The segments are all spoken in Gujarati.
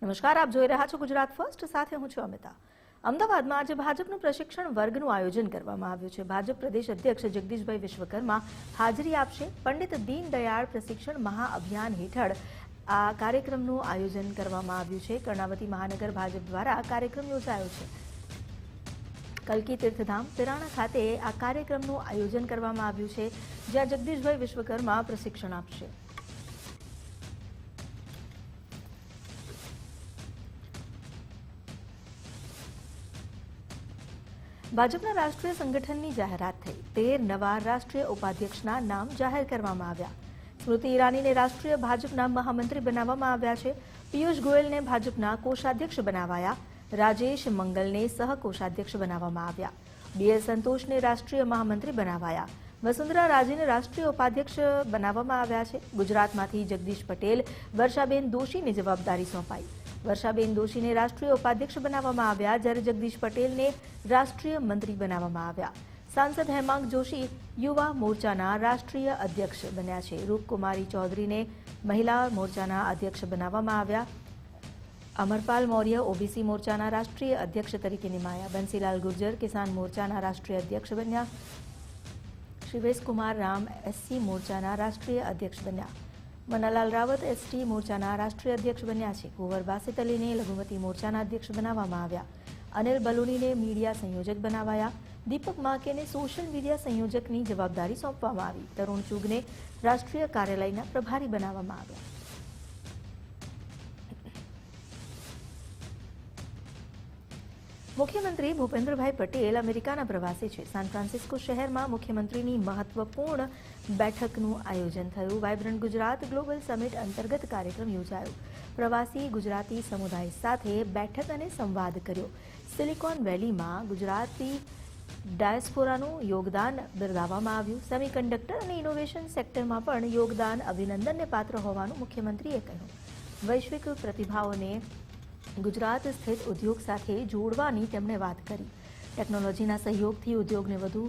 નમસ્કાર, આપ જોઈ રહ્યા છો ગુજરાત ફર્સ્ટ, સાથે હું છું અમિતા। અમદાવાદમાં આજે ભાજપનું પ્રશિક્ષણ વર્ગનું આયોજન કરવામાં આવ્યું છે। ભાજપ પ્રદેશ અધ્યક્ષ જગદીશભાઈ વિશ્વકર્મા હાજરી આપશે। પંડિત દીનદયાળ પ્રશિક્ષણ મહાઅભિયાન હેઠળ આ કાર્યક્રમનું આયોજન કરવામાં આવ્યું છે। કર્ણાવતી મહાનગર ભાજપ દ્વારા આ કાર્યક્રમ યોજાયો છે। કલ્કી તીર્થધામ પિરાણા ખાતે આ કાર્યક્રમનું આયોજન કરવામાં આવ્યું છે, જ્યાં જગદીશભાઈ વિશ્વકર્મા પ્રશિક્ષણ આપશે। ભાજપના રાષ્ટ્રીય સંગઠનની જાહેરાત થઈ। 13 નવા રાષ્ટ્રીય ઉપાધ્યક્ષના નામ જાહેર કરવામાં આવ્યા। સ્મૃતિ ઈરાનીને રાષ્ટ્રીય ભાજપના મહામંત્રી બનાવવામાં આવ્યા છે। પિયુષ ગોયલને ભાજપના કોષાધ્યક્ષ બનાવાયા। રાજેશ મંગલને સહકોષાધ્યક્ષ બનાવવામાં આવ્યા। બીએલ સંતોષને રાષ્ટ્રીય મહામંત્રી બનાવાયા। વસુંધરા રાજેને રાષ્ટ્રીય ઉપાધ્યક્ષ બનાવવામાં આવ્યા છે। ગુજરાતમાંથી જગદીશ પટેલ, વર્ષાબેન દોશીને જવાબદારી સોંપાઈ। વર્ષાબેન દોશીને રાષ્ટ્રીય ઉપાધ્યક્ષ બનાવવામાં આવ્યા, જ્યારે જગદીશ પટેલને રાષ્ટ્રીય મંત્રી બનાવવામાં આવ્યા। સાંસદ હેમાંગ જોશી યુવા મોરચાના રાષ્ટ્રીય અધ્યક્ષ બન્યા છે। રૂપકુમારી ચૌધરીને મહિલા મોરચાના અધ્યક્ષ બનાવવામાં આવ્યા। અમરપાલ મૌર્ય ઓબીસી મોરચાના રાષ્ટ્રીય અધ્યક્ષ તરીકે નિમાયા। બંસીલાલ ગુર્જર કિસાન મોરચાના રાષ્ટ્રીય અધ્યક્ષ બન્યા। શિવેશ કુમાર રામ એસસી મોરચાના રાષ્ટ્રીય અધ્યક્ષ બન્યા। મનાલાલ રાવત એસટી મોરચાના રાષ્ટ્રીય અધ્યક્ષ બન્યા છે। કુંવર બાસિત અલીને લઘુમતી મોરચાના અધ્યક્ષ બનાવવામાં આવ્યા। અનિલ બલુનીને મીડિયા સંયોજક બનાવાયા। દીપક માકેને સોશિયલ મીડિયા સંયોજકની જવાબદારી સોંપવામાં આવી। તરુણ ચુગને રાષ્ટ્રીય કાર્યાલયના પ્રભારી બનાવવામાં આવ્યા। મુખ્યમંત્રી ભૂપેન્દ્રભાઈ પટેલ અમેરિકાના પ્રવાસે છે। સાન ફ્રાન્સિસ્કો શહેરમાં મુખ્યમંત્રીની મહત્વપૂર્ણ બેઠકનું આયોજન થયું। વાઇબ્રન્ટ ગુજરાત ગ્લોબલ સમિટ અંતર્ગત કાર્યક્રમ યોજાયો। પ્રવાસી ગુજરાતી સમુદાય સાથે બેઠક અને સંવાદ કર્યો। સિલિકોન વેલીમાં ગુજરાતી ડાયસ્પોરાનું યોગદાન બિરદાવવામાં આવ્યું। સેમિકન્ડક્ટર અને ઇનોવેશન સેક્ટરમાં પણ યોગદાન અભિનંદનને પાત્ર હોવાનું મુખ્યમંત્રીએ કહ્યું। વૈશ્વિક પ્રતિભાઓને ગુજરાત સ્થિત ઉદ્યોગ સાથે જોડવાની તેમણે વાત કરી। ટેકનોલોજીના સહયોગથી ઉદ્યોગને વધુ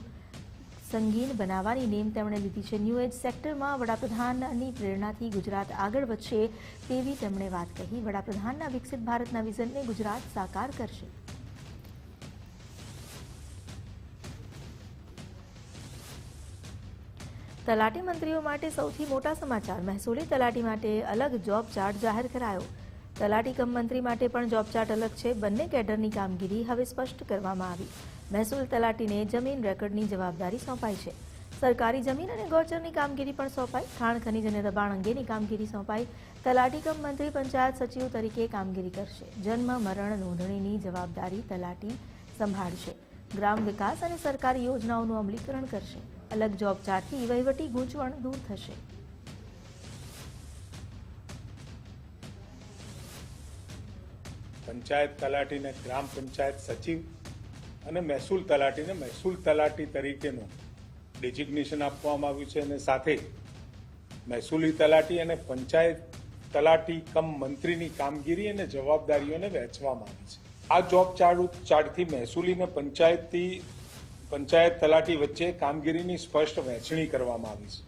સંગીન બનાવવાની નેમ તેમણે લીધી છે। ન્યૂ એજ સેક્ટરમાં વડાપ્રધાનની પ્રેરણાથી ગુજરાત આગળ વધશે તેવી તેમણે વાત કહી। વડાપ્રધાનના વિકસિત ભારતના વિઝનને ગુજરાત સાકાર કરશે। તલાટી મંત્રીઓ માટે સૌથી મોટા સમાચાર। મહેસૂલી તલાટી માટે અલગ જોબ ચાર્ટ જાહેર કરાયો। તલાટી કમ મંત્રી માટે પણ જોબ ચાર્ટ અલગ છે। બંને કેડરની કામગીરી હવે સ્પષ્ટ કરવામાં આવી। મહેસૂલ તલાટીને જમીન રેકર્ડની જવાબદારી સોંપાઈ છે। સરકારી જમીન અને ગૌચરની કામગીરી પણ સોંપાઈ। ખાણ ખનીજ અને દબાણ અંગેની કામગીરી સોંપાઈ। તલાટી કમ મંત્રી પંચાયત સચિવ તરીકે કામગીરી કરશે। જન્મ મરણ નોંધણીની જવાબદારી તલાટી સંભાળશે। ગ્રામ વિકાસ અને સરકારી યોજનાઓનું અમલીકરણ કરશે। અલગ જોબ ચાર્ટથી વહીવટી ગૂંચવણ દૂર થશે। પંચાયત તલાટીને ગ્રામ પંચાયત સચિવ અને મહેસૂલ તલાટીને મહેસૂલ તલાટી તરીકેનું ડેઝિગ્નેશન આપવામાં આવ્યું છે અને સાથે મહેસૂલી તલાટી અને પંચાયત તલાટી કમ મંત્રીની કામગીરી અને જવાબદારીઓને વહેંચવામાં આવી છે। આ જોબ ચાર્ટથી મહેસૂલી અને પંચાયત તલાટી વચ્ચે કામગીરીની સ્પષ્ટ વહેંચણી કરવામાં આવી છે,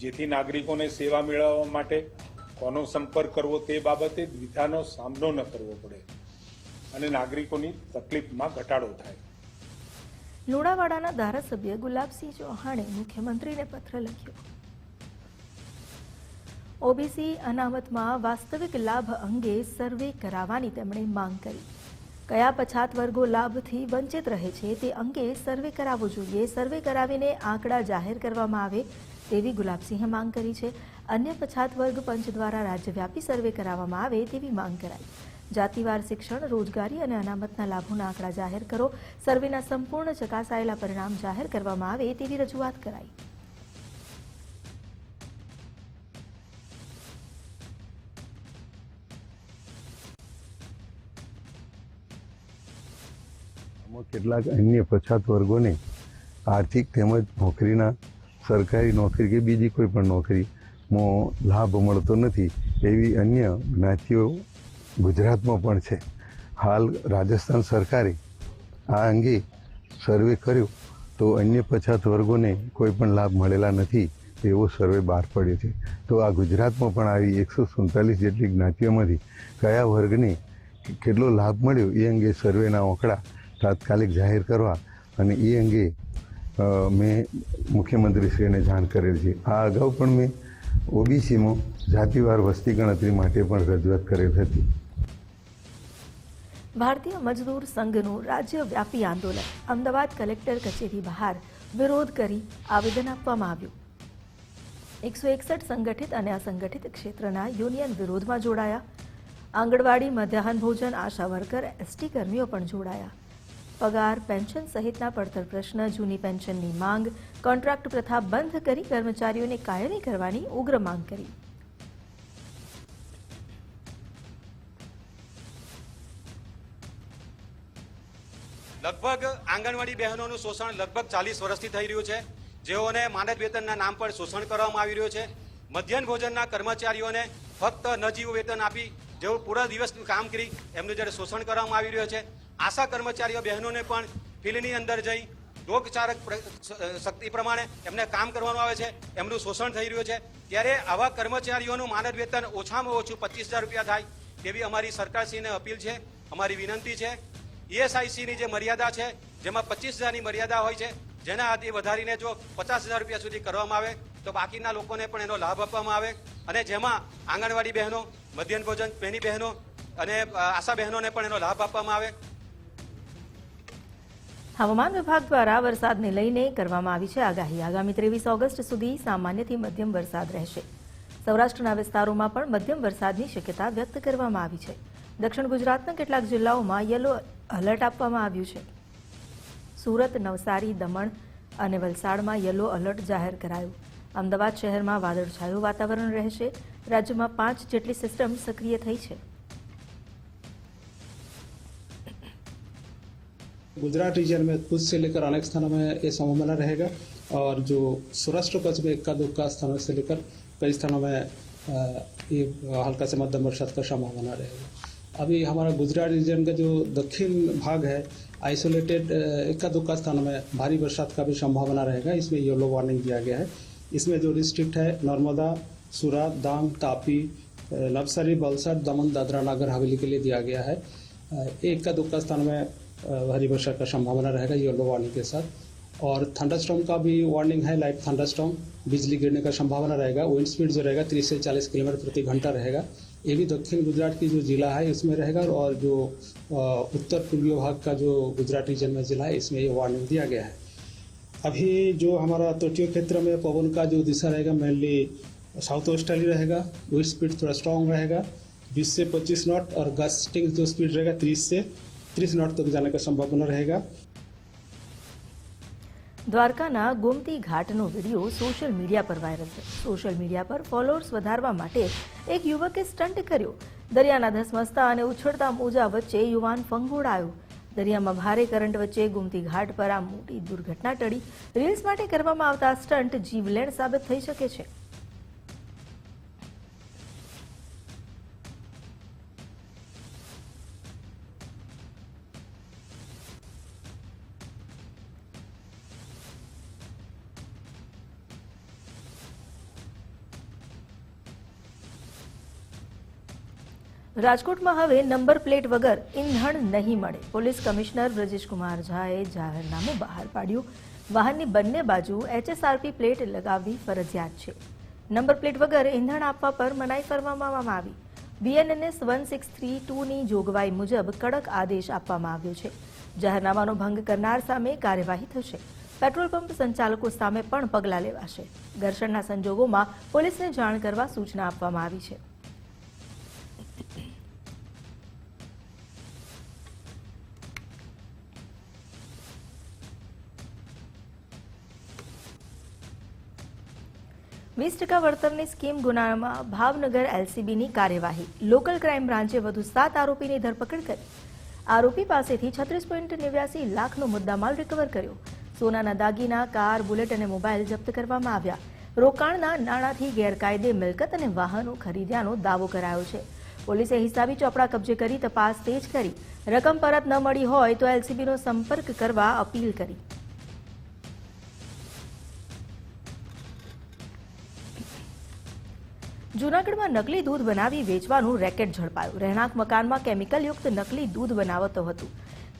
જેથી નાગરિકોને સેવા મેળવવા માટે કોનો સંપર્ક કરવો તે બાબતે દ્વિધાનો સામનો ન કરવો પડે અને નાગરિકોની તકલીફમાં ઘટાડો થાય। લુણાવાડાના ધારાસભ્ય ગુલાબસિંહ ચૌહાણે મુખ્યમંત્રીને પત્ર લખ્યો। ઓબીસી અનામતમાં વાસ્તવિક લાભ અંગે સર્વે કરાવવાની તેમણે માંગ કરી। કયા પછાત વર્ગો લાભથી વંચિત રહે છે તે અંગે સર્વે કરાવવો જોઈએ। સર્વે કરાવીને આંકડા જાહેર કરવામાં આવે તેવી ગુલાબસિંહે માંગ કરી છે। અન્ય પછાત વર્ગ પંચ દ્વારા રાજ્યવ્યાપી સર્વે કરાવવામાં આવે તેવી માંગ કરાઈ। જાતિવાર શિક્ષણ, રોજગારી અને અનામતના લાભોના આંકડા જાહેર કરો। સર્વેના સંપૂર્ણ ચકાસાયેલા પરિણામ જાહેર કરવામાં આવે તેવી રજૂઆત કરાઈ। કેટલાક અન્ય પછાત વર્ગોને આર્થિક તેમજ નોકરીના સરકારી નોકરી કે બીજી કોઈ પણ નોકરીમાં લાભ મળતો નથી એવી અન્ય જ્ઞાતિઓ ગુજરાતમાં પણ છે। હાલ રાજસ્થાન સરકારે આ અંગે સર્વે કર્યો તો અન્ય પછાત વર્ગોને કોઈ પણ લાભ મળેલા નથી। એવો સર્વે બહાર પડ્યો છે. તો આ ગુજરાતમાં પણ આવી 147 જેટલી જ્ઞાતિઓમાંથી કયા વર્ગને કેટલો લાભ મળ્યો એ અંગે સર્વેના આંકડા તાત્કાલિક જાહેર કરવા અને એ અંગે મેં મુખ્યમંત્રીશ્રીને જાણ કરેલ છે. આ અગાઉ પણ મેં ઓબીસીમાં જાતિવાર વસ્તી ગણતરી માટે પણ રજૂઆત કરેલ હતી. ભારતીય મજદૂર સંઘનું રાજ્યવ્યાપી આંદોલન અમદાવાદ કલેક્ટર કચેરી બહાર વિરોધ કરી આવેદન આપવામાં આવ્યું. 161 સંગઠિત અને અસંગઠિત ક્ષેત્રના યુનિયન વિરોધમાં જોડાયા. આંગણવાડી, મધ્યાહન ભોજન, આશા વર્કર, એસટી કર્મીઓ પણ જોડાયા. પગાર, પેન્શન સહિતના પડતર પ્રશ્ન, જૂની પેન્શનની માંગ, કોન્ટ્રાક્ટ પ્રથા બંધ કરી કર્મચારીઓને કાયમી કરવાની ઉગ્ર માંગ કરી. લગભગ આંગણવાડી બહેનોનું શોષણ લગભગ 40 વર્ષથી થઈ રહ્યું છે, જેઓને માનદ વેતનના નામ પર શોષણ કરવામાં આવી રહ્યું છે. મધ્યાહન ભોજનના કર્મચારીઓને ફક્ત નજીવું વેતન આપી જેઓ પૂરા દિવસનું કામ કરી એમનું જ્યારે શોષણ કરવામાં આવી રહ્યું છે. આશા કર્મચારીઓ બહેનોને પણ ફિલ્ડની અંદર જઈ રોગચારક શક્તિ પ્રમાણે એમને કામ કરવાનું આવે છે, એમનું શોષણ થઈ રહ્યું છે. ત્યારે આવા કર્મચારીઓનું માનદ વેતન ઓછામાં ઓછું 25,000 રૂપિયા થાય તેવી અમારી સરકારશ્રીને અપીલ છે, અમારી વિનંતી છે. ESICની જે મર્યાદા છે જેમાં 25,000ની મર્યાદા હોય છે, જેના આથી વધારીને જો 50,000 રૂપિયા સુધી કરવામાં આવે તો બાકીના લોકોને પણ એનો લાભ આપવામાં આવે અને જેમાં આંગણવાડી બહેનો, મધ્યાહન ભોજન બહેની બહેનો અને આશા બહેનોને પણ એનો લાભ આપવામાં આવે. હવામાન વિભાગ દ્વારા વરસાદને લઈને કરવામાં આવી છે આગાહી. આગામી 23 ઓગસ્ટ સુધી સામાન્યથી મધ્યમ વરસાદ રહેશે. સૌરાષ્ટ્રના વિસ્તારોમાં પણ મધ્યમ વરસાદની શક્યતા વ્યક્ત કરવામાં આવી છે. દક્ષિણ ગુજરાતના કેટલાક જિલ્લાઓમાં યલો એલર્ટ આપવામાં આવ્યું છે. સુરત, નવસારી, દમણ અને વલસાડમાં યલો એલર્ટ જાહેર કરાયું. અમદાવાદ શહેરમાં વાદળછાયું વાતાવરણ રહેશે. રાજ્યમાં 5 જેટલી સિસ્ટમ સક્રિય થઈ છે. गुजरात रीजन में कुछ से लेकर अनेक स्थानों में ये संभावना रहेगा और जो सौराष्ट्र कच्छ में इक्का दुक्का स्थानों से लेकर कई स्थानों में ये हल्का से मध्यम बरसात का संभावना रहेगा. अभी हमारा गुजरात रीजन का जो दक्षिण भाग है आइसोलेटेड इक्का दुक्का स्थानों में भारी बरसात का भी संभावना रहेगा. इसमें येलो वार्निंग दिया गया है. इसमें जो डिस्ट्रिक्ट है नर्मदा, सूरत, डांग, तापी, नवसारी, वलसाड, दमन, दादरा नगर हवेली के लिए दिया गया है. इक्का दुक्का स्थान में भारी वर्षा का संभावना रहेगा येलो वार्निंग के साथ. और थंडरस्टॉर्म का भी वार्निंग है. लाइट थंडरस्टॉर्म, बिजली गिरने का संभावना रहेगा. विंड स्पीड जो रहेगा 30 से 40 किलोमीटर प्रति घंटा रहेगा. ये भी दक्षिण गुजरात की जो जिला है इसमें रहेगा और जो उत्तर पूर्वी भाग का जो गुजरात रीजन में जिला है इसमें ये वार्निंग दिया गया है. अभी जो हमारा तटीय क्षेत्र में पवन का जो दिशा रहेगा मेनली साउथ वेस्टर्ली रहेगा. विंड स्पीड थोड़ा स्ट्रॉन्ग रहेगा 20 से 25 नॉट और गस्टिंग जो स्पीड रहेगा 30 से 30 नॉट तक जाने का संभावना रहेगा. દ્વારકાના ગોમતી ઘાટનો વિડીયો સોશિયલ મીડિયા પર વાયરલ થયો. સોશિયલ મીડિયા પર ફોલોઅર્સ વધારવા માટે એક યુવકે સ્ટન્ટ કર્યો. દરિયાના ધસમસતા અને ઉછળતા મોજા વચ્ચે યુવાન ફંગોળાયો. દરિયામાં ભારે કરંટ વચ્ચે ગોમતી ઘાટ પર આ મોટી દુર્ઘટના ટળી. રીલ્સ માટે કરવામાં આવતા સ્ટન્ટ જીવલેણ સાબિત થઈ શકે છે. રાજકોટમાં હવે નંબર પ્લેટ વગર ઈંધણ નહીં મળે. પોલીસ કમિશનર બ્રજેશકુમાર ઝાએ જાહેરનામું બહાર પાડ્યું. વાહનની બંને બાજુ HSRP પ્લેટ લગાવવી ફરજિયાત છે. નંબર પ્લેટ વગર ઈંધણ આપવા પર મનાઈ ફરમાવવામાં આવી. BNNS 1632ની જોગવાઈ મુજબ કડક આદેશ આપવામાં આવ્યો છે. જાહેરનામાનો ભંગ કરનાર સામે કાર્યવાહી થશે. પેટ્રોલ પંપ સંચાલકો સામે પણ પગલાં લેવાશે. ઘર્ષણના સંજોગોમાં પોલીસને જાણ કરવા સૂચના આપવામાં આવી છે. %20 વળતરની સ્કીમ ગુનામાં ભાવનગર LCBની કાર્યવાહી. લોકલ ક્રાઇમ બ્રાન્ચે વધુ 7 આરોપીની ધરપકડ કરી. આરોપી પાસેથી 36.89 લાખનો મુદ્દામાલ રિકવર કર્યો. સોનાના દાગીના, કાર, બુલેટ અને મોબાઈલ જપ્ત કરવામાં આવ્યા. રોકાણના નાણાંથી ગેરકાયદે મિલકત અને વાહનો ખરીદ્યાનો દાવો કરાયો છે. પોલીસે હિસાબી ચોપડા કબજે કરી તપાસ તેજ કરી. રકમ પરત ન મળી હોય તો LCBનો સંપર્ક કરવા અપીલ કરી. જૂનાગઢમાં નકલી દૂધ બનાવી વેચવાનું રેકેટ ઝડપાયું. રહેણાંક મકાનમાં કેમિકલયુક્ત નકલી દૂધ બનાવતો હતું.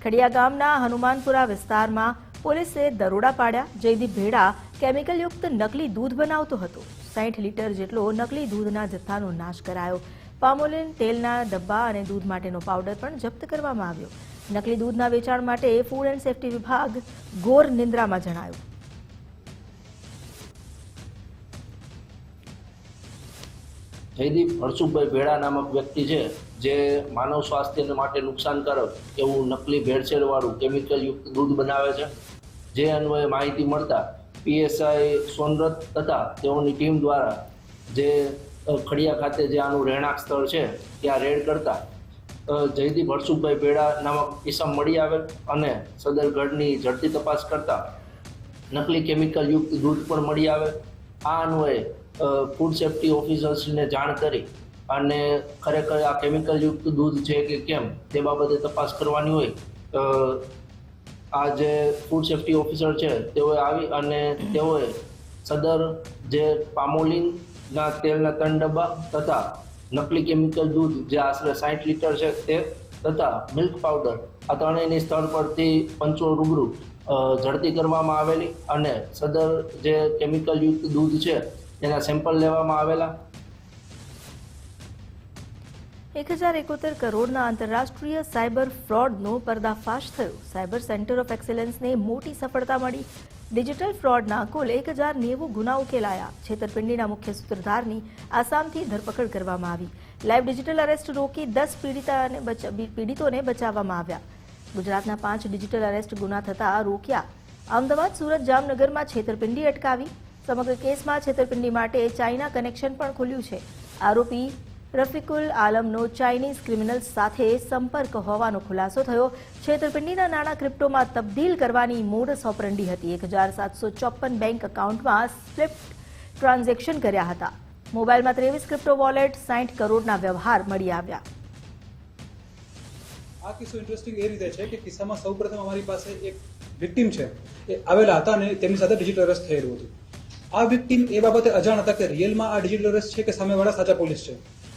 ખડિયા ગામના હનુમાનપુરા વિસ્તારમાં પોલીસે દરોડા પાડ્યા. જયદીપ ભેડા કેમિકલયુક્ત નકલી દૂધ બનાવતો હતો. 60 લીટર જેટલો નકલી દૂધના જથ્થાનો નાશ કરાયો. પામોલિન તેલના ડબ્બા અને દૂધ માટેનો પાવડર પણ જપ્ત કરવામાં આવ્યો. નકલી દૂધના વેચાણ માટે ફૂડ એન્ડ સેફ્ટી વિભાગ ઘોર નિંદ્રામાં જણાયું. જયદીપ હરસુભાઈ ભેડા નામક વ્યક્તિ છે જે માનવ સ્વાસ્થ્ય માટે નુકસાનકારક એવું નકલી ભેળસેળવાળું કેમિકલયુક્ત દૂધ બનાવે છે. જે અન્વયે માહિતી મળતા પીએસઆઈ સોનરત તથા તેઓની ટીમ દ્વારા જે ખડિયા ખાતે જે આનું રહેણાંક સ્થળ છે ત્યાં રેડ કરતા જયદીપ હરસુભાઈ ભેડા નામક ઇસમ મળી આવેલ અને સદર ગઢની ઝડપી તપાસ કરતા નકલી કેમિકલયુક્ત દૂધ પણ મળી આવે. આ અન્વયે ફૂડ સેફ્ટી ઓફિસર્સને જાણ કરી અને ખરેખર આ કેમિકલયુક્ત દૂધ છે કે કેમ તે બાબતે તપાસ કરવાની હોય. આ જે ફૂડ સેફ્ટી ઓફિસર છે તેઓએ આવી અને તેઓએ સદર જે પામોલિનના તેલના 3 ડબ્બા તથા નકલી કેમિકલ દૂધ જે આશરે 60 લીટર છે તે તથા મિલ્ક પાવડર આ ત્રણેયની સ્થળ પરથી પંચો રૂબરૂ ઝડપી કરવામાં આવેલી અને સદર જે કેમિકલયુક્ત દૂધ છે એના સેમ્પલ લેવામાં આવેલા. 1071 કરોડના આંતરરાષ્ટ્રીય સાયબર ફ્રોડનો પર્દાફાશ થયો. સાયબર સેન્ટર ઓફ એક્સેલન્સને મોટી સફળતા મળી. ડિજિટલ ફ્રોડના કુલ 1090 ગુના ઉકેલાયા. છેતરપિંડીના મુખ્ય સૂત્રધારની આસામથી ધરપકડ કરવામાં આવી. લાઈવ ડિજિટલ અરેસ્ટ રોકી 10 પીડિતોને બચાવવામાં આવ્યા. ગુજરાતના 5 ડિજિટલ અરેસ્ટ ગુના થતા રોક્યા. અમદાવાદ, સુરત, જામનગરમાં છેતરપિંડી અટકાવી. સમગ્ર કેસમાં છેતરપિંડી માટે ચાઇના કનેક્શન પણ ખુલ્યું છે. આરોપી રફીકુલ આલમનો ચાઇનીઝ ક્રિમિનલ્સ સાથે સંપર્ક હોવાનો ખુલાસો થયો. છેતરપિંડીના નાણાં ક્રિપ્ટોમાં તબદીલ કરવાની મોડસ ઓપરંડી હતી. 1754 બેંક એકાઉન્ટમાં સ્વિફ્ટ ટ્રાન્ઝેક્શન કર્યા હતા. મોબાઈલમાં 23 ક્રિપ્ટો વોલેટ, 60 કરોડના વ્યવહાર મળી આવ્યા. આ કિસ્સો ઇન્ટરેસ્ટિંગ એ રીતે છે કે કિસ્સામાં સૌપ્રથમ અમારી પાસે એક વિક્ટિમ છે એ આવેલા હતા અને તેમની સાથે ડિજિટલ અરેસ્ટ થયેલું હતું. આ વિક્ટિમ એ બાબતે અજાણ હતા કે રિયલમાં આ ડિજિટલ અરેસ્ટ છે કે સામેવાળા સાચા પોલીસ છે.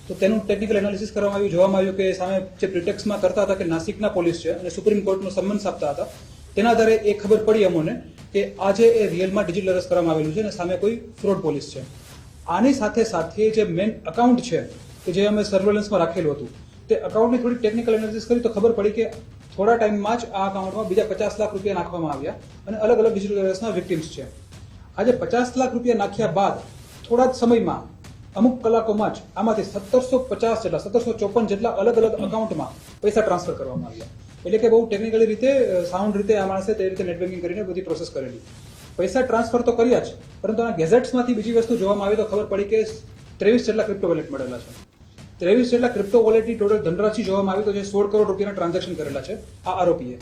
તો તેનું ટેકનિકલ એનાલિસિસ કરવામાં આવ્યું. જોવામાં આવ્યું કે સામે જે પ્રિટેક્સમાં કરતા હતા કે નાસિકના પોલીસ છે અને સુપ્રીમ કોર્ટનો સમ્મન્સ આપતા હતા. તેના આધારે એ ખબર પડી અમોને કે આજે એ રિયલમાં ડિજિટલ અરેસ્ટ કરવામાં આવેલું છે અને સામે કોઈ ફ્રોડ પોલીસ છે. આની સાથે સાથે જે મેન અકાઉન્ટ છે કે જે અમે સર્વેલન્સમાં રાખેલું હતું તે અકાઉન્ટની થોડી ટેકનિકલ એનાલિસિસ કરી તો ખબર પડી કે થોડા ટાઈમમાં જ આ અકાઉન્ટમાં બીજા 50 લાખ રૂપિયા નાખવામાં આવ્યા અને અલગ અલગ ડિજિટલ અરેસ્ટના વિક્ટિમ્સ છે. આજે 50 લાખ રૂપિયા નાખ્યા બાદ થોડા જ સમયમાં અમુક કલાકોમાં જ આમાંથી 1754 જેટલા અલગ અલગ અકાઉન્ટમાં પૈસા ટ્રાન્સફર કરવામાં આવ્યા. એટલે કે બહુ ટેકનિકલી રીતે સાઉન્ડ રીતે આ માણસે તે રીતે નેટ બેન્કિંગ કરીને બધી પ્રોસેસ કરેલી. પૈસા ટ્રાન્સફર તો કર્યા જ, પરંતુ આ ગેઝેટ્સમાંથી બીજી વસ્તુ જોવામાં આવી તો ખબર પડી કે 23 જેટલા ક્રિપ્ટો વોલેટ મળેલા છે. 23 જેટલા ક્રિપ્ટો વોલેટની ટોટલ ધનરાશિ જોવામાં આવી તો જે 16 કરોડ રૂપિયાના ટ્રાન્ઝેક્શન કરેલા છે આ આરોપીએ.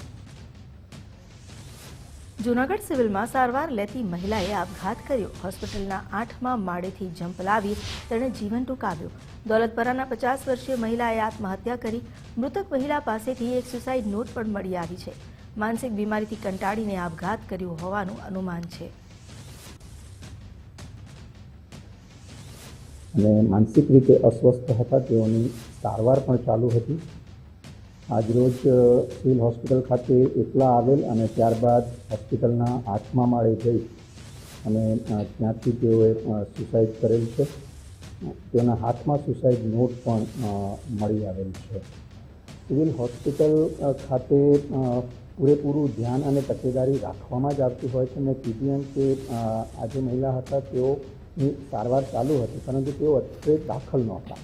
જૂનાગઢ સિવિલમાં સારવાર લેતી મહિલાએ આપઘાત કર્યો. હોસ્પિટલના 8મા માળેથી જંપ લાવી તેણે જીવન ટૂંકાવ્યું. દોલતપરાના 50 વર્ષીય મહિલાએ આત્મહત્યા કરી. મૃતક મહિલા પાસેથી એક સુસાઇડ નોટ પણ મળી આવી છે. માનસિક બીમારીથી કંટાળીને આપઘાત કર્યો હોવાનું અનુમાન છે. અને માનસિક રીતે અસ્વસ્થ હતા, તેઓની સારવાર પણ ચાલુ હતી. આજરોજ સિવિલ હોસ્પિટલ ખાતે એકલા આવેલ અને ત્યારબાદ હોસ્પિટલના 8મા માળે જઈ અને ત્યાંથી તેઓએ સુસાઇડ કરેલ છે. તેના હાથમાં સુસાઇડ નોટ પણ મળી આવેલ છે. સિવિલ હોસ્પિટલ ખાતે પૂરેપૂરું ધ્યાન અને તકેદારી રાખવામાં જ આવતી હોય છે અને પીટીએમ કે આ જે મહિલા હતા તેઓની સારવાર ચાલુ હતી, પરંતુ તેઓ અત્રે દાખલ નહોતા.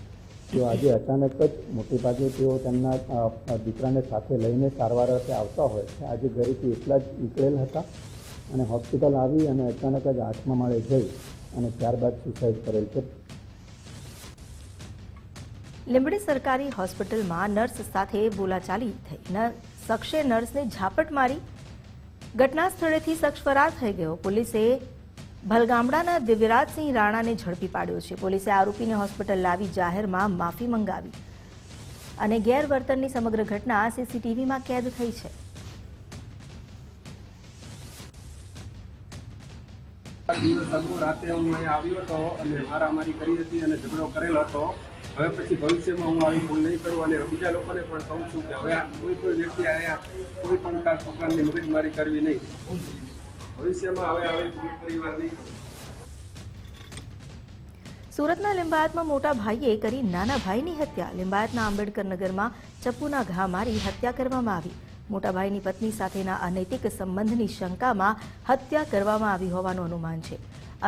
તેઓ આજે અચાનક જ મોટે ભાગે તેઓ તેમના દીકરાને સાથે લઈને સારવાર અર્થે આવતા હોય છે. આજે ઘરેથી એકલા જ નીકળેલ હતા અને હોસ્પિટલ આવી અને અચાનક જ 8મા માળે જઈ અને ત્યારબાદ સુસાઇડ કરેલ છે. લીંબડી સરકારી હોસ્પિટલમાં નર્સ સાથે બોલાચાલી થઈ. શખ્સે નર્સને ઝાપટ મારી. ઘટના સ્થળેથી શખ્સ ફરાર થઈ ગયો. પોલીસે ભલગામડાના દિવ્યરાજસિંહ રાણાને ઝડપી પાડ્યો છે. પોલીસે આરોપીને હોસ્પિટલ લાવી જાહેરમાં માફી મંગાવી અને ગેરવર્તનની સમગ્ર ઘટના સીસીટીવીમાં કેદ થઈ છે. દિવસ અગાઉ રાતે હું અહીંયા આવ્યો હતો અને મારામારી કરી હતી અને ઝઘડો કરેલો હતો. હવે પછી ભવિષ્યમાં હું આવી ભૂલ નહીં કરું અને બીજા લોકોને પણ કહું છું કે હવે કોઈ પણ વ્યક્તિ અહીંયા કોઈ પણ પ્રકારની મગજમારી કરવી નહીં. ભવિષ્યમાં હવે આવી ભૂલ પરિવાર નહીં. સુરતના લિંબાયતમાં મોટા ભાઈએ કરી નાના ભાઈની હત્યા. લિંબાયતના આંબેડકર નગરમાં ચપ્પુના ઘા મારી હત્યા કરવામાં આવી. મોટા ભાઈની પત્ની સાથેના અનૈતિક સંબંધની શંકામાં હત્યા કરવામાં આવી હોવાનું અનુમાન છે.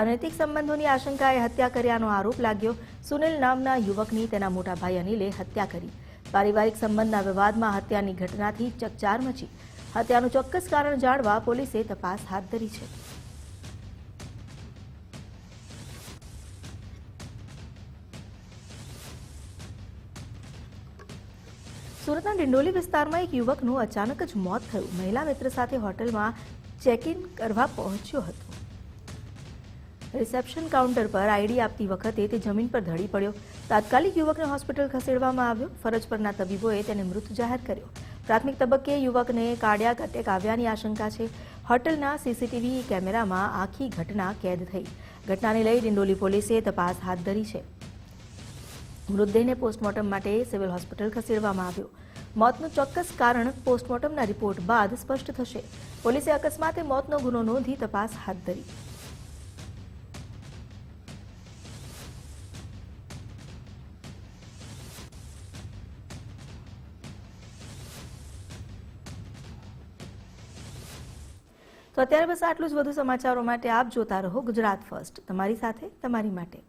અનૈતિક સંબંધોની આશંકાએ હત્યા કર્યાનો આરોપ લાગ્યો. સુનિલ નામના યુવકની તેના મોટા ભાઈ અનિલે હત્યા કરી. પારિવારિક સંબંધના વિવાદમાં હત્યાની ઘટનાથી ચકચાર મચી. હત્યાનું ચોક્કસ કારણ જાણવા પોલીસે તપાસ હાથ ધરી છે. સુરતના ડિંડોલી વિસ્તારમાં એક યુવકનું અચાનક જ મોત થયું. મહિલા મિત્ર સાથે હોટલમાં ચેક ઇન કરવા પહોંચ્યો હતો. રિસેપ્શન કાઉન્ટર પર આઈડી આપતી વખતે તે જમીન પર ઢળી પડ્યો. તાત્કાલિક યુવકને હોસ્પિટલ ખસેડવામાં આવ્યો. ફરજ પરના તબીબોએ તેને મૃત જાહેર કર્યો. પ્રાથમિક તબક્કે યુવકને કાર્ડિયાક એટેક આવ્યાની આશંકા છે. હોટલના સીસીટીવી કેમેરામાં આખી ઘટના કેદ થઈ. ઘટનાને લઈ ડિંડોલી પોલીસે તપાસ હાથ ધરી છે. મૃતદેહને પોસ્ટમોર્ટમ માટે સિવિલ હોસ્પિટલ ખસેડવામાં આવ્યો. મોતનું ચોક્કસ કારણ પોસ્ટમોર્ટમના રિપોર્ટ બાદ સ્પષ્ટ થશે. પોલીસે અકસ્માતે મોતનો ગુનો નોંધી તપાસ હાથ ધરી. તો અત્યારે બસ આટલું જ. વધુ સમાચારો માટે આપ જોતા રહો ગુજરાત ફર્સ્ટ, તમારી સાથે તમારી માટે.